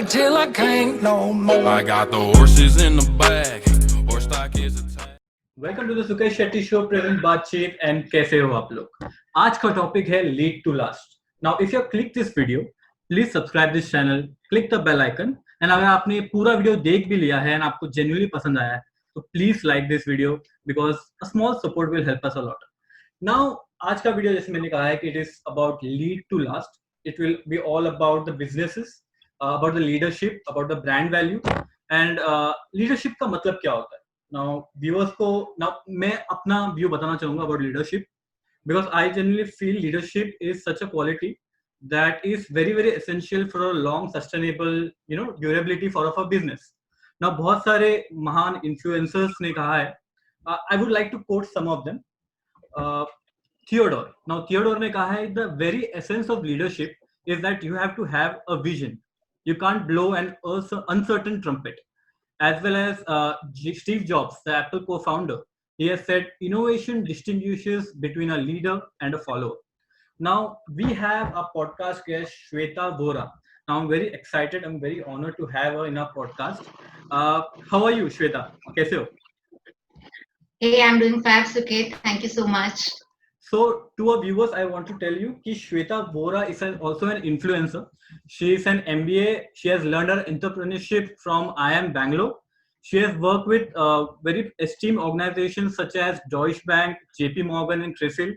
ride till I can't no more. I got the horses in the back. Horse stock is attached. Welcome to the Sukesh Shetty show present बातचीत and कैसे हो आप लोग। आज का topic है lead to last. Now if you click this video, please subscribe this channel, click the bell icon and अगर आपने पूरा वीडियो देख भी लिया है एंड आपको जेन्युइनली पसंद आया है तो please like this video because a small support will help us a lot. Now आज का वीडियो जैसे मैंने कहा है कि it is about lead to last. It will be all about the businesses, about the leadership, about the brand value and leadership का मतलब क्या होता है। Now viewers को now मैं अपना व्यू बताना चाहूंगा about leadership because I genuinely feel leadership is such a quality that is very essential for a long sustainable durability for a business. Now बहुत सारे महान influencers ने कहा है, I would like to quote some of them. Theodore. Now Theodore ने कहा है the very essence of leadership is that you have to have a vision. You can't blow an uncertain trumpet. As well as Steve Jobs, the Apple co-founder, he has said innovation distinguishes between a leader and a follower. Now we have a podcast guest, Shweta Vora. Now I'm very excited, I'm very honored to have her in our podcast. How are you, Shweta? Kaise ho? Hey, I'm doing fab, Suket. Thank you so much. So to our viewers, I want to tell you that Shweta Vora is also an influencer. She is an MBA. She has learned her entrepreneurship from IIM Bangalore. She has worked with very esteemed organizations such as Deutsche Bank, JP Morgan and CRISIL.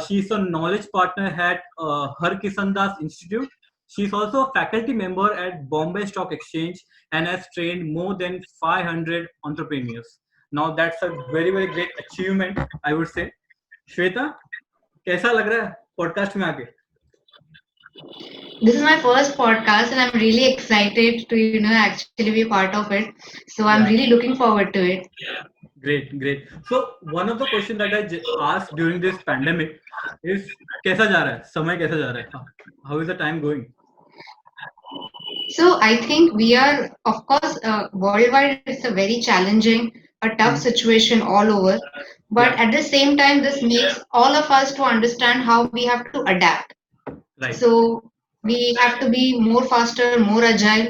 She is a knowledge partner at Har Kisan Das Institute. She is also a faculty member at Bombay Stock Exchange and has trained more than 500 entrepreneurs. Now that's a very great achievement, I would say. Shweta, कैसा लग रहा है podcast में आके? This is my first podcast and I'm really excited to actually be a part of it. So I'm really looking forward to it. Great. So one of the questions that I asked during this pandemic is कैसा जा रहा है? समय कैसा जा रहा है? How is the time going? So I think we are, of course, worldwide it's a very challenging, a tough situation all over. But at the same time, this makes all of us to understand how we have to adapt. Right. So we have to be more faster, more agile,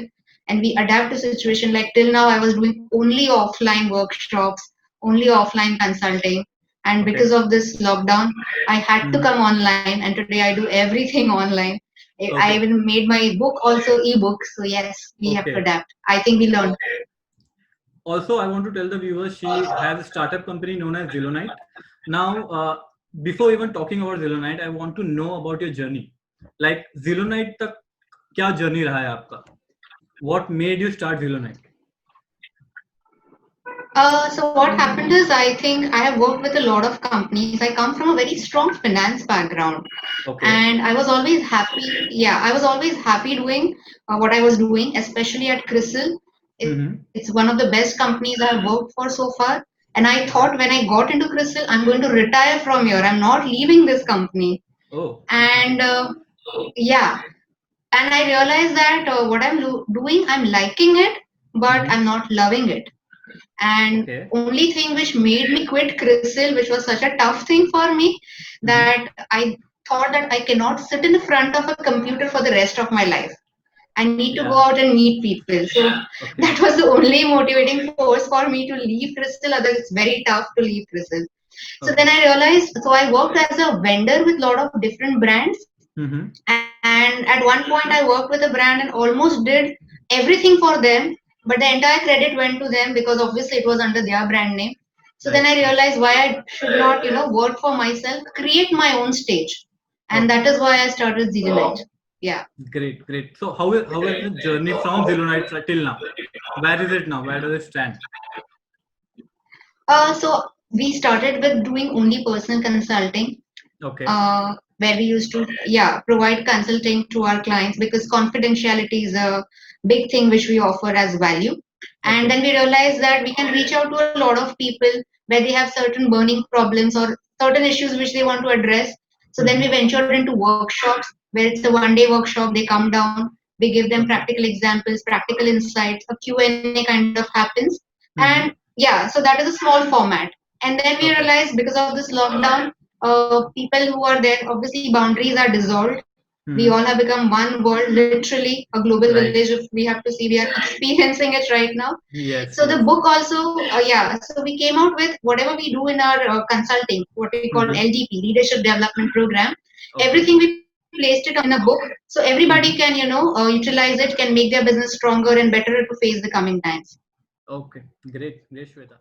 and we adapt to situation. Like till now, I was doing only offline workshops, only offline consulting. And because of this lockdown, I had to come online. And today I do everything online. I even made my book also ebook. So yes, we have to adapt. I think we learned. Also, I want to tell the viewers she has a startup company known as Zillonite. Now, before even talking about Zillonite, I want to know about your journey. Like Zillonite तक क्या journey रहा है आपका? What made you start Zillonite? So what happened is I think I have worked with a lot of companies. I come from a very strong finance background. And I was always happy. Yeah, I was always happy doing what I was doing, especially at CRISIL. It's one of the best companies I have worked for so far. And I thought when I got into CRISIL, I'm going to retire from here. I'm not leaving this company. And and I realized that what I'm doing, I'm liking it, but I'm not loving it. And only thing which made me quit CRISIL, which was such a tough thing for me, that I thought that I cannot sit in front of a computer for the rest of my life. I need to go out and meet people. So that was the only motivating force for me to leave CRISIL. Otherwise, it's very tough to leave CRISIL. So then I realized, so I worked as a vendor with a lot of different brands. And at one point, I worked with a brand and almost did everything for them. But the entire credit went to them because obviously it was under their brand name. So then I realized why I should not, work for myself, create my own stage. And that is why I started Zillonite. Yeah. Great. So how is the journey from Zillonite till now? Where is it now? Where does it stand? So we started with doing only personal consulting. Where we used to provide consulting to our clients because confidentiality is a big thing which we offer as value. And then we realized that we can reach out to a lot of people where they have certain burning problems or certain issues which they want to address. So then we ventured into workshops where it's a one-day workshop. They come down, we give them practical examples, practical insights, a Q&A kind of happens. And so that is a small format. And then we realized because of this lockdown, people who are there, obviously boundaries are dissolved. We all have become one world, literally a global Right. village. If we have to see, we are experiencing it right now. Yes. So the Yes. book also, yeah. So we came out with whatever we do in our consulting, what we call Mhm. LDP, Leadership Development Program. Okay. Everything we placed it in a book, so everybody Mhm. can, utilize it, can make their business stronger and better to face the coming times. Okay. Great. Great, Shweta.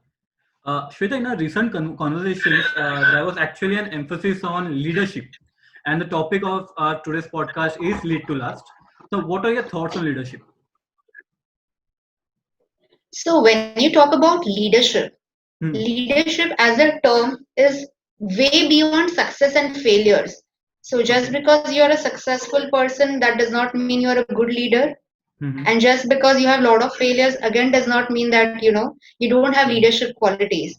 Shweta, in our recent conversations, there was actually an emphasis on leadership, and the topic of today's podcast is Lead to Last. So, what are your thoughts on leadership? So when you talk about leadership, Hmm. leadership as a term is way beyond success and failures. So just Okay. because you're a successful person, that does not mean you're a good leader. Mm-hmm. And just because you have a lot of failures, again, does not mean that, you don't have leadership qualities.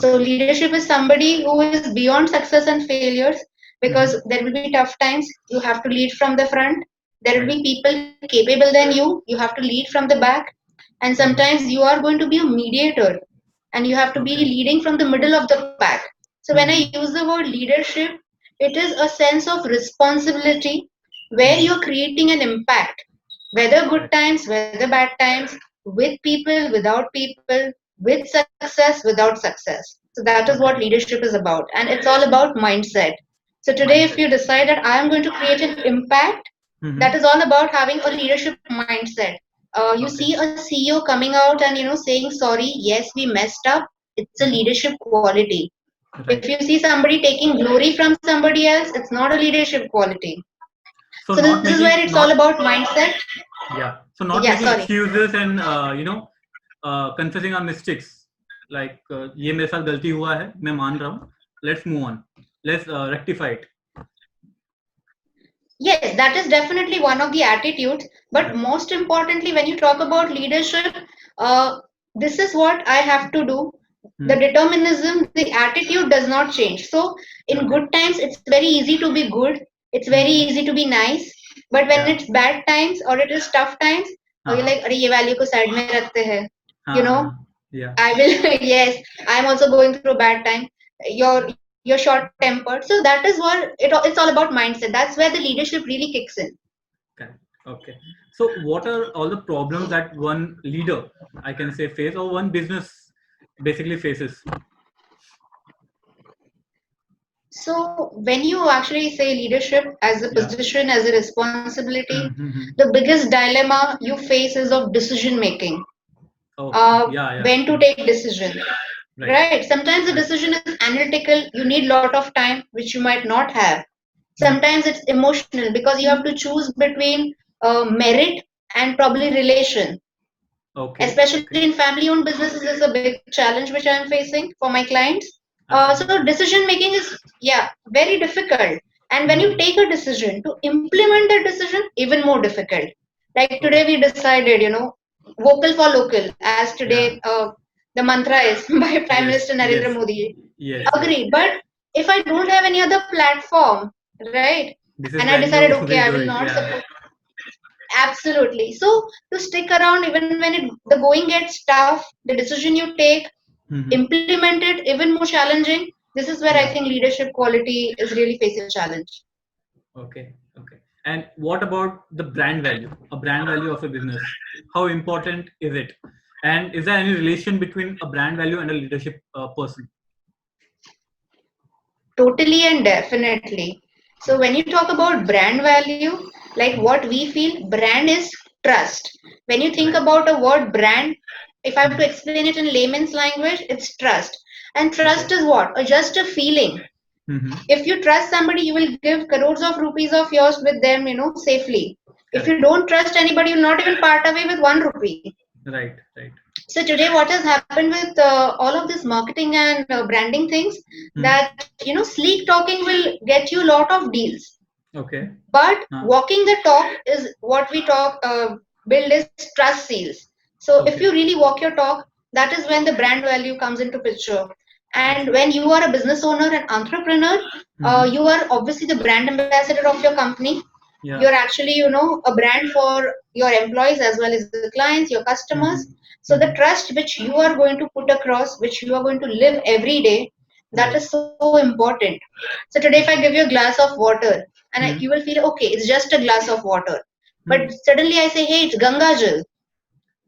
So Okay. leadership is somebody who is beyond success and failures, Mm-hmm. because there will be tough times. You have to lead from the front. There will Right. be people capable than you. You have to lead from the back. And Mm-hmm. sometimes you are going to be a mediator and you have to be Okay. leading from the middle of the pack. So when I Mm-hmm. use the word leadership, it is a sense of responsibility where Mm-hmm. you're creating an impact, whether good Right. times, whether bad times, with people, without people, with success, without success. So that is what Okay. leadership is about. And it's all about mindset. So today, if Mindset. you decide that I am going to create an impact, that Mm-hmm. is all about having a leadership mindset. You Okay. see a CEO coming out and saying sorry, yes, we messed up. It's a Mm-hmm. leadership quality. If Right. you see somebody taking glory from somebody else, it's not a leadership quality. So, So this not is where making it's all not about mindset. yeah. So, not Yeah, making sorry. excuses and confessing our mistakes. Like ये मेरे साथ गलती हुआ है, मैं मान रहा हूँ. Let's move on. Let's rectify it. Yes, that is definitely one of the attitudes. But Right. most importantly, when you talk about leadership, this is what I have to do. The Mm-hmm. determinism, the attitude does not change. So, in Okay. good times, it's very easy to be good. It's very Mm-hmm. easy to be nice. But when Yeah. it's bad times or it is tough times, you're Uh-huh. like, अरे ये value को side में रखते हैं. You know, Uh-huh. Yeah. I will. Yes, I'm also going through a bad time. You're short tempered. So that is what it's all about mindset. That's where the leadership really kicks in. Okay. Okay. So, what are all the problems that one leader, I can say, face, or one business basically faces? So when you actually say leadership as a Yeah. position, as a responsibility, Mm-hmm. the biggest dilemma you face is of decision making. Okay. Yeah. Yeah. When to Mm. take decision, Right. right? Sometimes the Right. decision is analytical. You need lot of time, which you might not have. Mm. Sometimes it's emotional because you have to choose between merit and probably relation. Okay. Especially Okay. in family owned businesses is a big challenge which I'm facing for my clients. So Absolutely. decision making is, yeah, very difficult. And when you Mm-hmm. take a decision, to implement the decision, even more difficult. Like today Okay. we decided, vocal for local, as today Yeah. the mantra is by Prime Yes. Minister Narendra Yes. Modi. Yes. Yes. Agreed. But if I don't have any other platform, right, This and is I when decided, you okay, will I do will it. not Yeah. support. Absolutely. So to stick around even when the going gets tough, the decision you take, Mm-hmm. implement it even more challenging. This is where I Yeah. think leadership quality is really facing a challenge. Okay. Okay. And what about the brand value? A brand value of a business. How important is it? And is there any relation between a brand value and a leadership person? Totally and definitely. So when you talk about brand value, like Mhm. what we feel, brand is trust. When you think Right. about a word brand, if I have to Mhm. explain it in layman's language, it's trust. And trust Okay. is what? Just a feeling. Mm-hmm. If you trust somebody, you will give crores of rupees of yours with them, safely. If you Correct. don't trust anybody, you'll not even part away with 1 rupee. Right. Right. So today, what has happened with all of this marketing and branding things, Mm. that sleek talking will get you a lot of deals, Okay. but Uh, walking the talk is what we talk build is trust seals. So if you okay. really walk your talk, that is when the brand value comes into picture. And when you are a business owner and entrepreneur, Mm-hmm. you are obviously the brand ambassador of your company. Yeah. You're actually a brand for your employees as well as the clients, your customers. Mm-hmm. So the Mm-hmm. trust which you are going to put across, which you are going to live every day, that Right. is so important. So today if I Okay. give you a glass of water, and you will feel okay, it's just a glass of water. But suddenly I say, hey, it's Ganga Jal.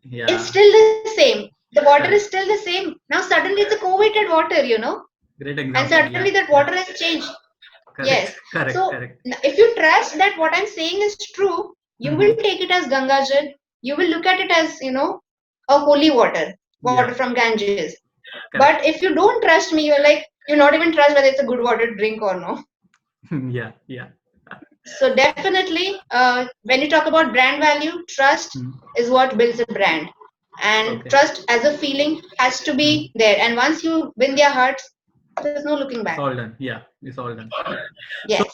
Yeah. It's still the same. The water is still the same. Now suddenly it's a co-weighted water, you know. Great example. And suddenly that water has changed. Correct. Yes. Correct. So Correct. if you trust that what I'm saying is true, you will take it as Ganga Jal. You will look at it as, you know, a holy water from Ganges. But if you don't trust me, you're like, you not even trust whether it's a good water to drink or no. Yeah. So definitely, when you talk about brand value, trust is what builds a brand. And trust as a feeling has to be there. And once you win their hearts, there's no looking back. It's all done. Yeah, it's all done. Yes. So,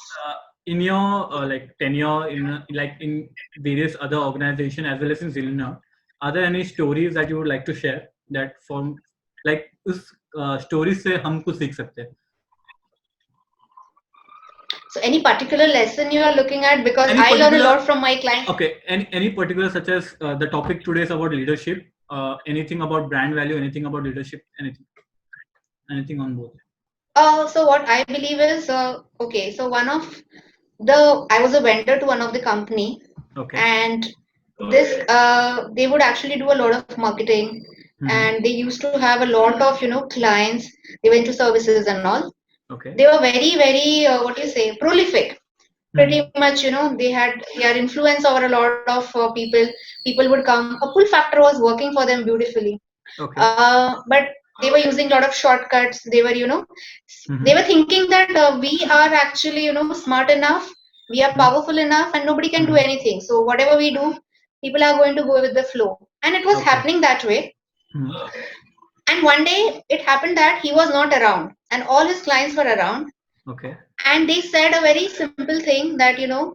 in your like tenure in various other organizations as well as in Zillionaire, are there any stories that you would like to share that from like उस stories से हम कुछ सीख सकते हैं? So any particular lesson you are looking at, because I learn a lot from my clients. Okay, any particular, such as the topic today is about leadership, anything about brand value, anything about leadership, anything on both? So what I believe is, okay, so I was a vendor to one of the company, and this they would actually do a lot of marketing, and they used to have a lot of, you know, clients. They went to services and all. They were very, very prolific. Pretty much, you know, they had their influence over a lot of people. People would come. A pull factor was working for them beautifully. But they were using a lot of shortcuts. They were, you know, they were thinking that we are actually, you know, smart enough, we are powerful enough, and nobody can do anything. So whatever we do, people are going to go with the flow. And it was happening that way. And one day it happened that he was not around, and all his clients were around. And they said a very simple thing that, you know,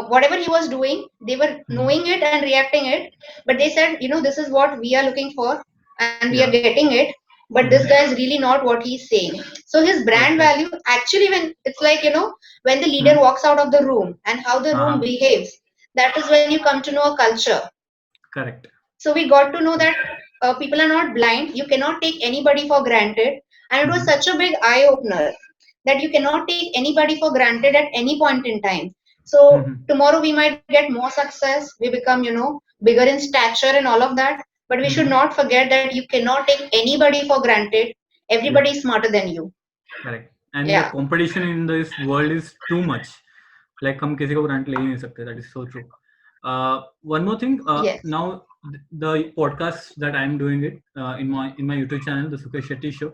whatever he was doing, they were knowing it and reacting it. But they said, you know, this is what we are looking for, and we are getting it. But this guy is really not what he's saying. So his brand value, actually, when it's like, you know, when the leader walks out of the room and how the room behaves, that is when you come to know a culture. Correct. So we got to know that people are not blind. You cannot take anybody for granted. And it was such a big eye opener that you cannot take anybody for granted at any point in time. So tomorrow we might get more success. We become, you know, bigger in stature and all of that. But we should not forget that you cannot take anybody for granted. Everybody is smarter than you. Correct. And the competition in this world is too much. Like हम किसी को grant ले ही नहीं सकते. That is so true. One more thing. Now the podcast that I am doing it in my YouTube channel, the Sukesh Shetty Show.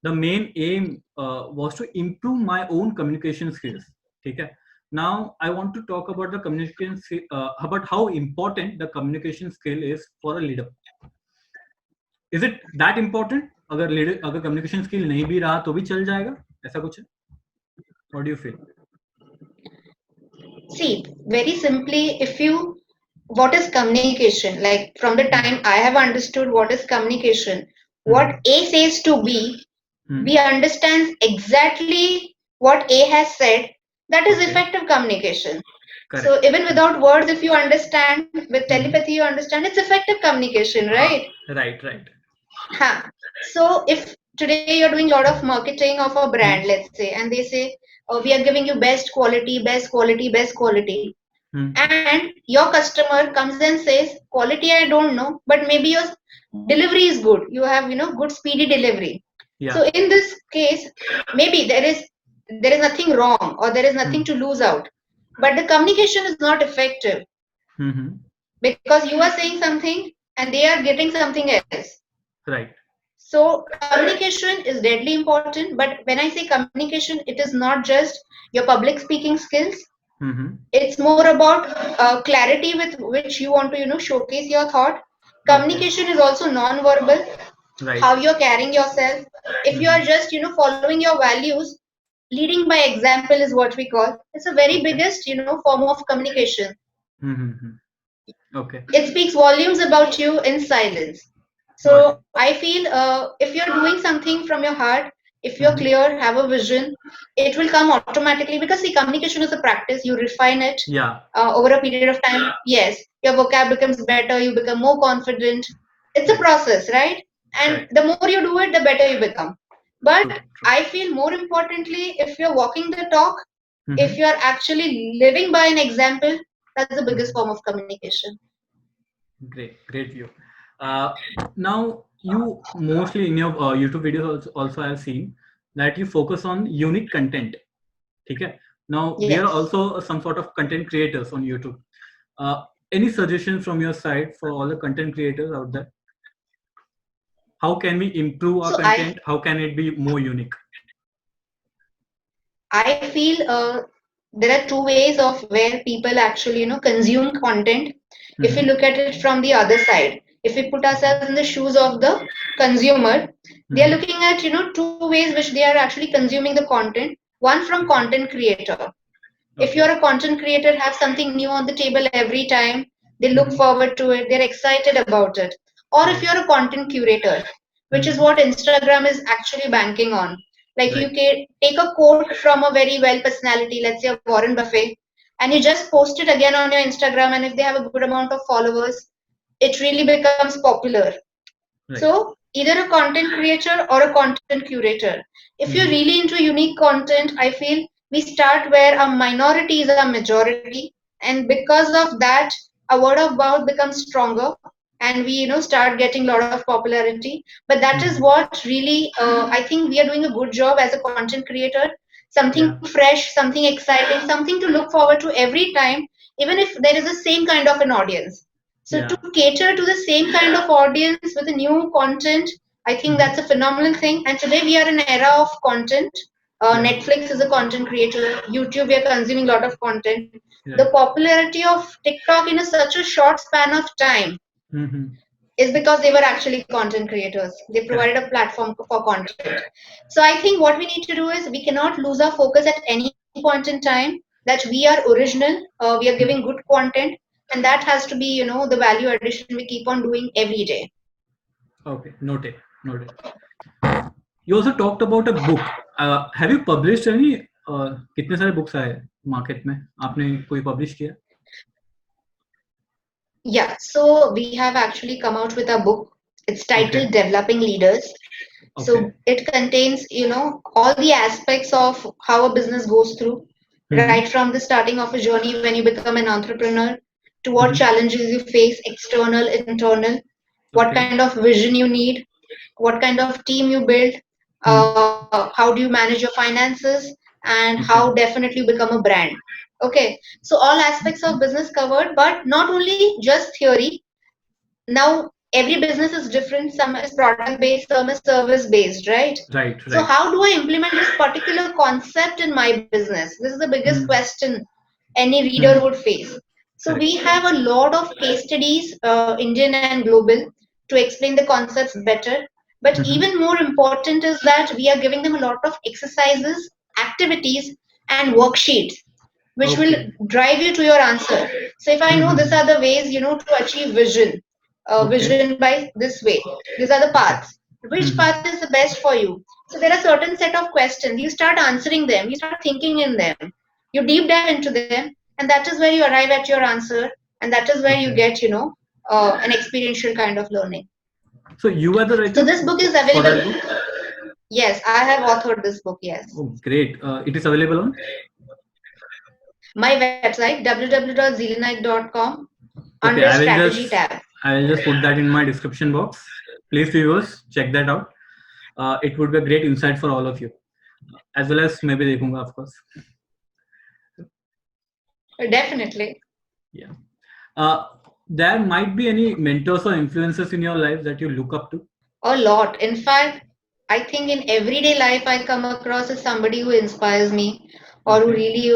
The main aim was to improve my own communication skills. Okay. Now I want to talk about the communication about how important the communication skill is for a leader. Is it that important? अगर communication skill नहीं भी रहा तो भी चल जाएगा? ऐसा कुछ है? What do you feel? See, very simply, what is communication? Like from the time I have understood what is communication, what A says to B, B understands exactly what A has said. That is effective communication. Correct. So even without words, if you understand, with telepathy you understand, it's effective communication, right? Right. So if today you're doing a lot of marketing of a brand, let's say, and they say, oh, we are giving you best quality, and your customer comes and says, quality I don't know, but maybe your delivery is good. You have, you know, good speedy delivery. So in this case, maybe there is nothing wrong or there is nothing to lose out, but the communication is not effective because you are saying something and they are getting something else. Right. So communication is deadly important. But when I say communication, it is not just your public speaking skills. It's more about clarity with which you want to, you know, showcase your thought. Communication is also non-verbal. Right. How you're carrying yourself. If you are just, you know, following your values, leading by example is what we call. It's a very biggest, you know, form of communication. Okay. It speaks volumes about you in silence. So I feel if you're doing something from your heart, if you're clear, have a vision, it will come automatically, because the communication is a practice. You refine it over a period of time. Yes, your vocab becomes better. You become more confident. It's a process, right? And the more you do it, the better you become. But I feel more importantly, if you're walking the talk, If you are actually living by an example, that's the biggest form of communication. Great view. Now, you mostly in your YouTube videos also I've seen that you focus on unique content. Okay. Now, we are Yes. also some sort of content creators on YouTube. Any suggestions from your side for all the content creators out there? How can we improve our So content? How can it be more unique? I feel there are two ways of where people actually, consume content. If we look at it from the other side, if we put ourselves in the shoes of the consumer, they are looking at, two ways which they are actually consuming the content. One from content creator. If you're a content creator, have something new on the table every time, they look forward to it, they're excited about it. Or if you're a content curator, which is what Instagram is actually banking on. Like you can take a quote from a very well personality, let's say Warren Buffett, and you just post it again on your Instagram, and if they have a good amount of followers, it really becomes popular. So either a content creator or a content curator. If you're really into unique content, I feel we start where a minority is a majority, and because of that, a word of mouth becomes stronger, and we start getting a lot of popularity. But that is what really I think we are doing a good job as a content creator. Something fresh, something exciting, something to look forward to every time, even if there is the same kind of an audience. So to cater to the same kind of audience with a new content, I think that's a phenomenal thing. And today we are in an era of content. Netflix is a content creator. YouTube, we are consuming a lot of content. The popularity of TikTok in such a short span of time is because they were actually content creators. They provided a platform for content. So I think what we need to do is we cannot lose our focus at any point in time that we are original, we are giving good content, and that has to be, the value addition we keep on doing every day. Okay, noted. You also talked about a book. Have you published any? कितने सारे books आए market में? आपने कोई publish किया? Yeah, so we have actually come out with a book. It's titled Developing Leaders. So it contains, all the aspects of how a business goes through, right from the starting of a journey when you become an entrepreneur to what challenges you face, external, internal, what kind of vision you need, what kind of team you build, how do you manage your finances, and how definitely you become a brand. Okay, so all aspects of business covered, but not only just theory. Now every business is different. Some is product based, some is service based, right? Right. So how do I implement this particular concept in my business? This is the biggest question any reader would face. So we have a lot of case studies, Indian and global, to explain the concepts better. But even more important is that we are giving them a lot of exercises, activities, and worksheets, which will drive you to your answer. So if I know these are the ways, to achieve vision, vision by this way, these are the paths. Which path is the best for you? So there are certain set of questions. You start answering them. You start thinking in them. You deep dive into them, and that is where you arrive at your answer, and that is where you get, an experiential kind of learning. So you are the writer. So this book is available. Yes, I have authored this book. Yes. Oh, great! It is available on my website www.zelenite.com under strategy tab. I will just put that in my description box. Please, viewers, check that out. It would be a great insight for all of you, as well as maybe देखूंगा, of course. Definitely. Yeah. There might be any mentors or influences in your life that you look up to? A lot. In fact, I think in everyday life I come across as somebody who inspires me, or who really,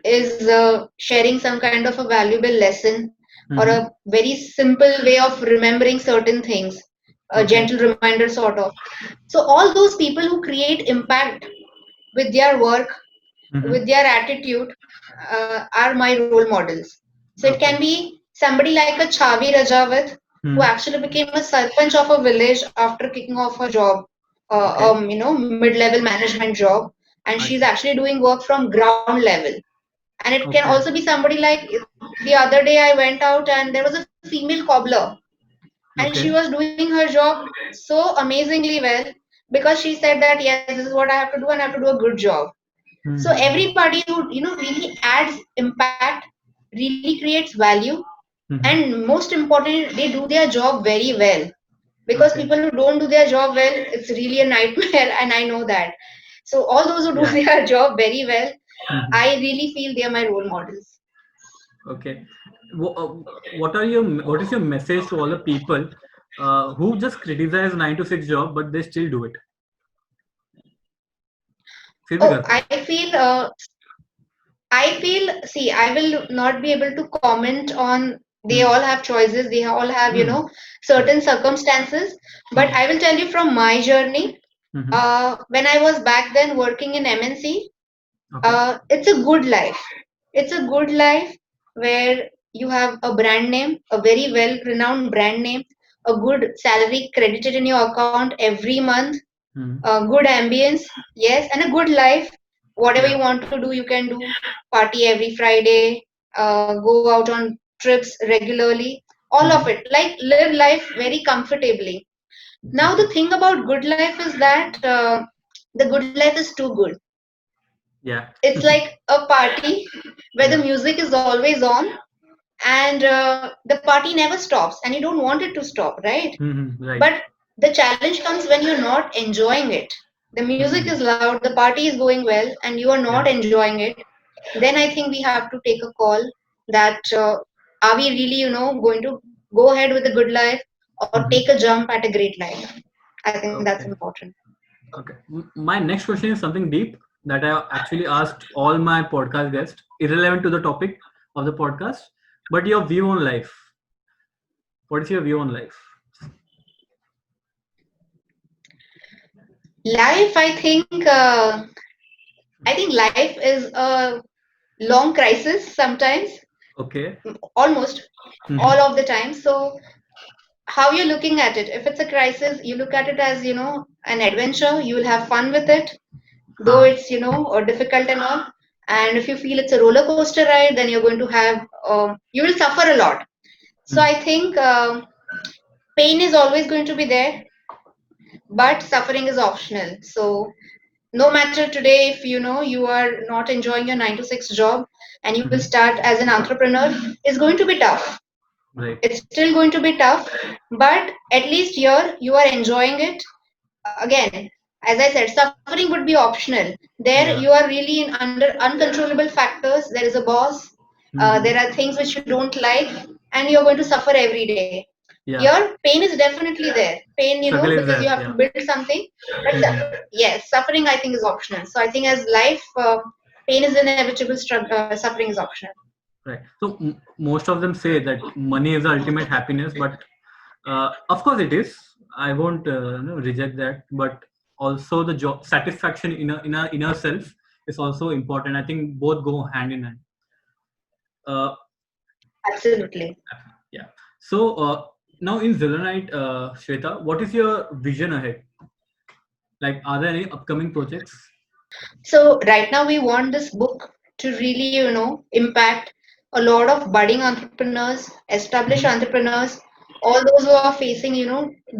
is sharing some kind of a valuable lesson, or a very simple way of remembering certain things, a gentle reminder sort of. So all those people who create impact with their work, with their attitude, are my role models. So it can be somebody like a Chavi Rajawat, who actually became a sarpanch of a village after kicking off a job, mid-level management job, and she's actually doing work from ground level. And it can also be somebody like the other day I went out and there was a female cobbler, and she was doing her job so amazingly well, because she said that yes, this is what I have to do and I have to do a good job. So everybody who really adds impact, really creates value, and most importantly, they do their job very well. Because Okay. people who don't do their job well, it's really a nightmare, and I know that. So all those who do Yeah. their job very well, Mhm. I really feel they are my role models. Okay. What is your message to all the people who just criticize 9 to 6 job but they still do it? फिर भी Oh, करते हैं. see, I will not be able to comment on, they all have choices, they all have, certain circumstances. But I will tell you from my journey, when I was back then working in MNC, Okay. it's a good life. It's a good life where you have a brand name, a very well renowned brand name, a good salary credited in your account every month, good ambience, yes, and a good life. Whatever Yeah. you want to do, you can do. Party every Friday, go out on trips regularly, all of it. Like live life very comfortably. Now the thing about good life is that the good life is too good. Yeah. It's like a party where the Yeah. music is always on, and the party never stops, and you don't want it to stop, right? Right. But the challenge comes when you're not enjoying it. The music is loud, the party is going well, and you are not Yeah. enjoying it. Then I think we have to take a call that are we really, going to go ahead with a good life, or take a jump at a great life? I think that's Okay. important. Okay. My next question is something deep that I actually asked all my podcast guests, irrelevant to the topic of the podcast, but your view on life. What is your view on life? Life, I think life is a long crisis sometimes, Okay. almost all of the time. So how you're looking at it, if it's a crisis, you look at it as an adventure, you will have fun with it, though Huh. it's or difficult and all. And if you feel it's a roller coaster ride, then you're going to have you will suffer a lot. So I think pain is always going to be there, but suffering is optional. So no matter today, if you are not enjoying your 9 to 6 job, and you will start as an entrepreneur, it's going to be tough. Right. It's still going to be tough, but at least here you are enjoying it. Again, as I said, suffering would be optional. There you Yeah. are really in under uncontrollable factors. There is a boss, there are things which you don't like, and you're going to suffer every day. Yeah. Here pain is definitely there, pain, Struggle is because you there. have to Yeah. build something. But yes, suffering I think is optional. So I think as life, pain is inevitable, suffering is optional. Right. So most of them say that money is the ultimate happiness, but of course it is. I won't reject that, but also the job satisfaction in a inner self is also important. I think both go hand in hand. Uh, Absolutely. yeah. So now in Zelenite, Shweta, what is your vision ahead? Like, are there any upcoming projects? So right now we want this book to really, impact a lot of budding entrepreneurs, established entrepreneurs, all those who are facing,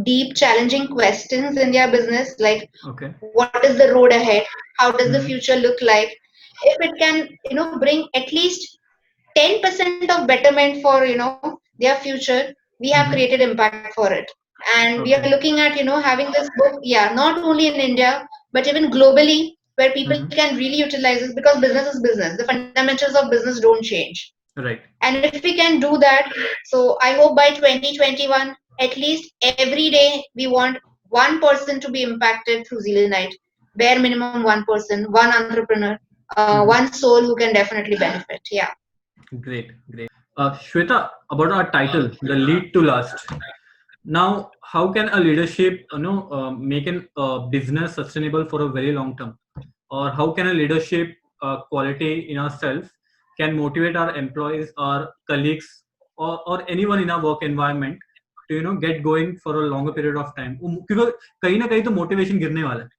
deep, challenging questions in their business, like Okay. what is the road ahead? How does the Mhm. future look like? If it can, bring at least 10% of betterment for, their future, we have created impact for it. And we are Okay. looking at, having this book, yeah, not only in India, but even globally, where people can really utilize this, because business is business. The fundamentals of business don't change. Right. And if we can do that, so I hope by 2021, at least every day, we want one person to be impacted through Zelenite. Bare minimum one person, one entrepreneur, one soul who can definitely benefit. Yeah. Great. Great. Shweta, about our title, the lead to last. Now, how can a leadership, make an business sustainable for a very long term, or how can a leadership quality in ourselves can motivate our employees, our colleagues, or anyone in our work environment to get going for a longer period of time? क्योंकि कहीं ना कहीं तो motivation गिरने वाला है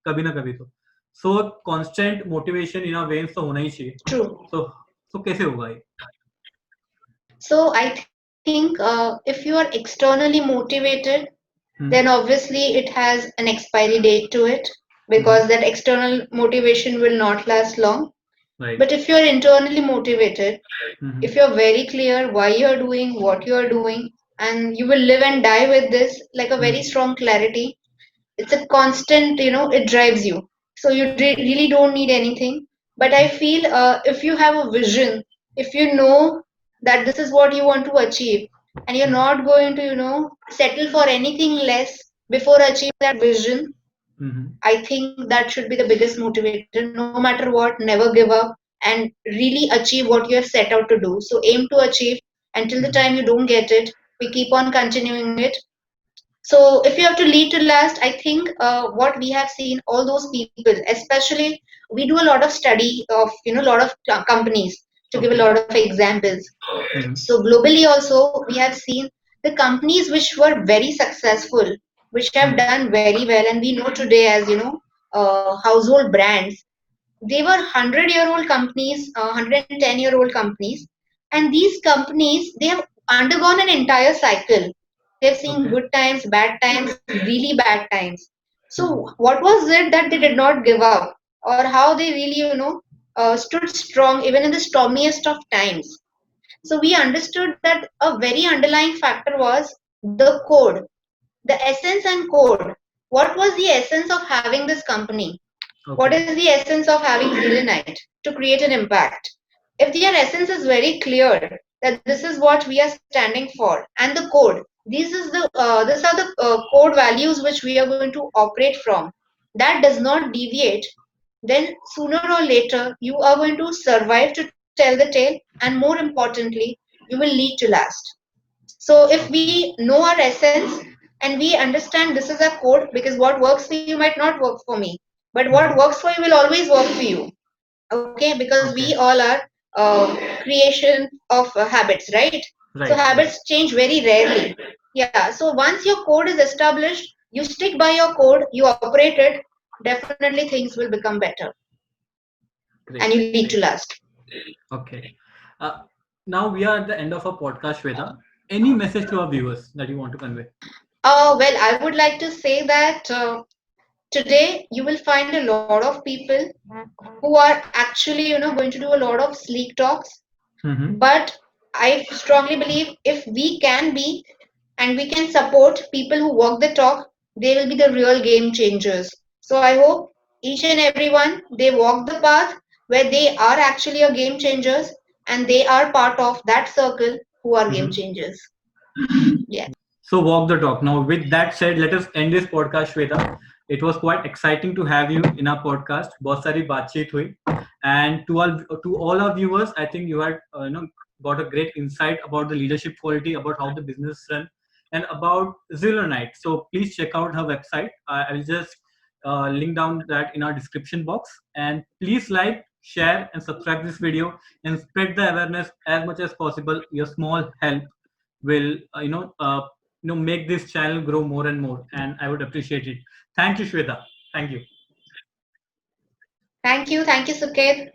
कभी ना कभी तो so constant motivation in our veins तो होना ही चाहिए True. सो कैसे होगा ये So I think if you are externally motivated, then obviously it has an expiry date to it. because that external motivation will not last long. Right. But if you're internally motivated, Mhm. if you're very clear why you're doing what you're doing, and you will live and die with this, like a very strong clarity, it's a constant, it drives you. So you really don't need anything. But I feel if you have a vision, if you know that this is what you want to achieve, and you're not going to, settle for anything less before achieving that vision, Mhm. I think that should be the biggest motivator. No matter what, never give up and really achieve what you have set out to do. So aim to achieve until the time you don't get it. We keep on continuing it. So if you have to lead to last, I think what we have seen, all those people, especially we do a lot of study of, a lot of companies to give a Okay. lot of examples. Mhm. So globally also, we have seen the companies which were very successful, which have done very well, and we know today as, household brands. They were 100-year-old companies, 110-year-old companies, and these companies, they have undergone an entire cycle. They've seen Okay. good times, bad times, really bad times. Mhm. So what was it that they did not give up, or how they really, stood strong even in the stormiest of times? So we understood that a very underlying factor was the code, the essence and code. What was the essence of having this company? What Okay. is the essence of having Zelenite to create an impact? If their essence is very clear that this is what we are standing for, and the code, these are the code values which we are going to operate from. That does not deviate. Then sooner or later you are going to survive to tell the tale, and more importantly, you will lead to last. So if Okay. we know our essence and we understand this is a code, because what works for you might not work for me, but what Mhm. works for you will always work for you. Okay, because we Okay. all are creation of habits, right? So Right. Right. habits change very rarely. Yeah. So once your code is established, you stick by your code, you operate it. Definitely things will become better, and Great. you lead to Great. last. Okay. Uh, Now we are at the end of our podcast, Shweta. Any message to our viewers that you want to convey? Well, I would like to say that today you will find a lot of people who are actually, going to do a lot of sleek talks. Mm-hmm. But I strongly believe if we can be and we can support people who walk the talk, they will be the real game changers. So I hope each and everyone, they walk the path where they are actually a game changers, and they are part of that circle who are game Mm-hmm. changers. Yeah. So walk the talk. Now, with that said, let us end this podcast, Shweta. It was quite exciting to have you in our podcast. बहुत सारी बातचीत हुई. And to all our viewers, I think you had got a great insight about the leadership quality, about how the business run, and about Zelenite. So please check out her website. I'll just link down that in our description box. And please like, share, and subscribe this video and spread the awareness as much as possible. Your small help will make this channel grow more and more, and I would appreciate it. Thank you, Shweta. Thank you. Thank you. Thank you, Suket.